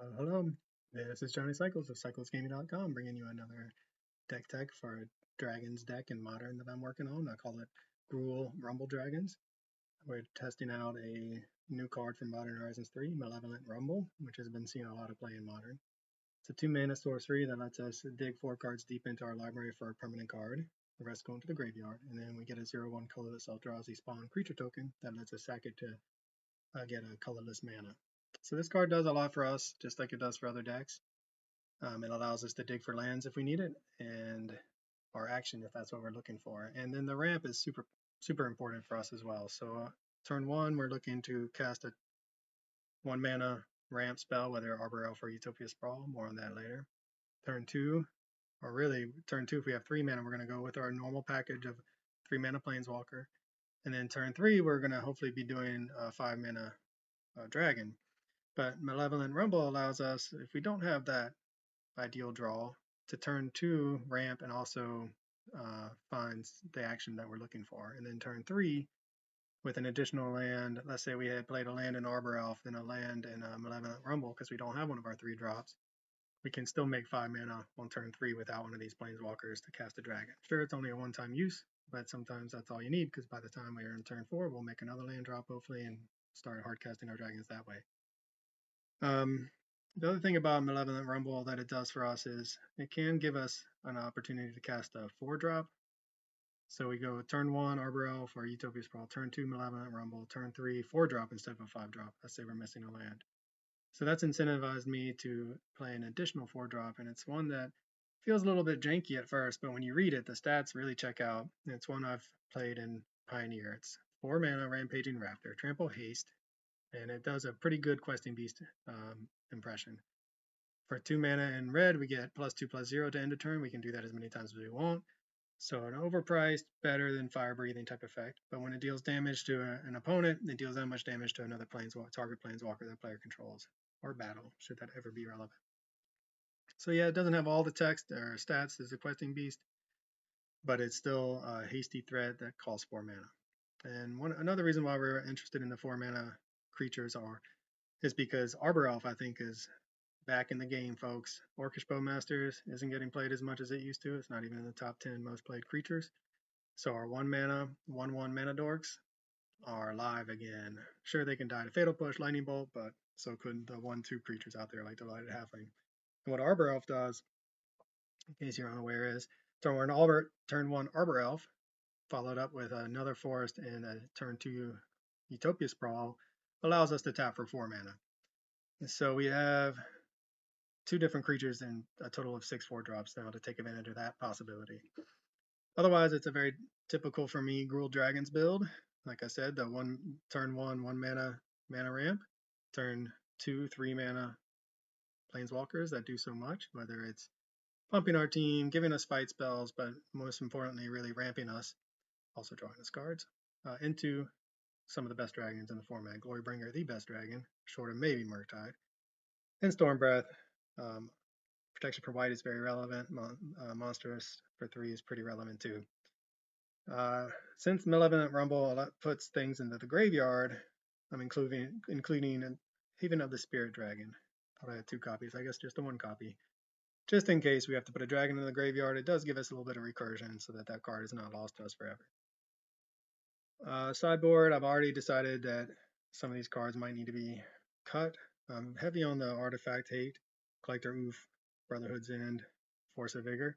Hello, this is Johnny Cycles of CyclesGaming.com bringing you another deck tech for a Dragons deck in Modern that I'm working on. I call it Gruul Rumble Dragons. We're testing out a new card from Modern Horizons 3, Malevolent Rumble, which has been seeing a lot of play in Modern. It's a 2-mana sorcery that lets us dig 4 cards deep into our library for a permanent card. The rest go into the graveyard, and then we get a 0/1 colorless Eldrazi spawn creature token that lets us sack it to get a colorless mana. So this card does a lot for us, just like it does for other decks. It allows us to dig for lands if we need it, and our action if that's what we're looking for. And then the ramp is super important for us as well. So turn 1, we're looking to cast a 1-mana ramp spell, whether Arbor Elf or Utopia Sprawl. More on that later. Turn 2, or really turn 2, if we have 3 mana, we're going to go with our normal package of 3-mana Planeswalker. And then turn 3, we're going to hopefully be doing a 5-mana dragon. But Malevolent Rumble allows us, if we don't have that ideal draw, to turn 2 ramp and also finds the action that we're looking for. And then turn 3 with an additional land. Let's say we had played a land in Arbor Elf and a land in Malevolent Rumble because we don't have one of our 3 drops. We can still make 5 mana on turn 3 without one of these Planeswalkers to cast a dragon. Sure, it's only a one-time use, but sometimes that's all you need because by the time we're in turn 4, we'll make another land drop hopefully and start hard casting our dragons that way. The other thing about Malevolent Rumble that it does for us is it can give us an opportunity to cast a 4-drop. So we go turn 1 Arbor Elf or Utopia Sprawl, turn 2 Malevolent Rumble, turn 3 4-drop instead of a 5-drop. Let's say we're missing a land. So that's incentivized me to play an additional 4-drop, and it's one that feels a little bit janky at first, but when you read it, the stats really check out. It's one I've played in Pioneer. It's 4 mana Rampaging Raptor, Trample Haste, and it does a pretty good Questing Beast impression. For 2 mana in red, we get +2/+0 to end a turn. We can do that as many times as we want. So an overpriced, better than fire breathing type effect. But when it deals damage to an opponent, it deals that much damage to another target planeswalker that player controls, or battle, should that ever be relevant. So yeah, it doesn't have all the text or stats as a Questing Beast, but it's still a hasty threat that costs 4 mana. And another reason why we're interested in the 4 mana creatures is because Arbor Elf, I think, is back in the game, folks. Orcish Bowmasters isn't getting played as much as it used to. It's not even in the top 10 most played creatures. So our 1-mana, 1/1 mana dorks are live again. Sure, they can die to Fatal Push, Lightning Bolt, but so could the 1/2 creatures out there like Delighted Halfling. And what Arbor Elf does, in case you're unaware, is turn 1 Arbor Elf, followed up with another forest and a turn 2 Utopia Sprawl, allows us to tap for 4 mana. And so we have 2 different creatures and a total of 6 4-drops now to take advantage of that possibility. Otherwise, it's a very typical for me Gruul Dragons build. Like I said, the turn 1 mana ramp, turn 2 3 mana planeswalkers that do so much, whether it's pumping our team, giving us fight spells, but most importantly, really ramping us, also drawing us cards, into some of the best dragons in the format. Glorybringer, the best dragon, short of maybe Murktide. And Stormbreath. Protection for white is very relevant. Monstrous for 3 is pretty relevant too. Since Malevolent Rumble puts things into the graveyard, I'm including Haven of the Spirit Dragon. Thought I had 2 copies, I guess just the 1 copy. Just in case we have to put a dragon in the graveyard, it does give us a little bit of recursion so that card is not lost to us forever. Sideboard, I've already decided that some of these cards might need to be cut. I'm heavy on the Artifact Hate, Collector Oof, Brotherhood's End, Force of Vigor.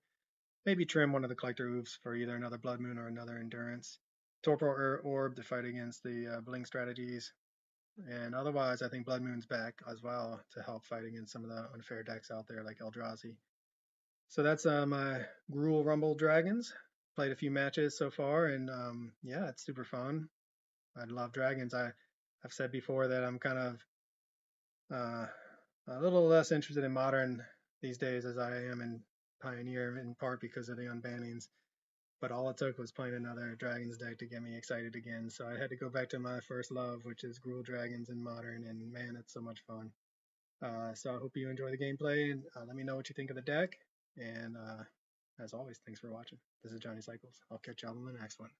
Maybe trim one of the Collector Oofs for either another Blood Moon or another Endurance. Torpor Orb to fight against the Blink strategies. And otherwise, I think Blood Moon's back as well to help fight against some of the unfair decks out there like Eldrazi. So that's my Gruul Rumble Dragons. Played a few matches so far, and yeah, it's super fun. I love dragons. I've said before that I'm kind of a little less interested in Modern these days as I am in Pioneer, in part because of the unbannings. But all it took was playing another Dragons deck to get me excited again. So I had to go back to my first love, which is Gruul Dragons in Modern, and man, it's so much fun. So I hope you enjoy the gameplay, and let me know what you think of the deck. And as always, thanks for watching. This is Johnny Cycles. I'll catch y'all in the next one.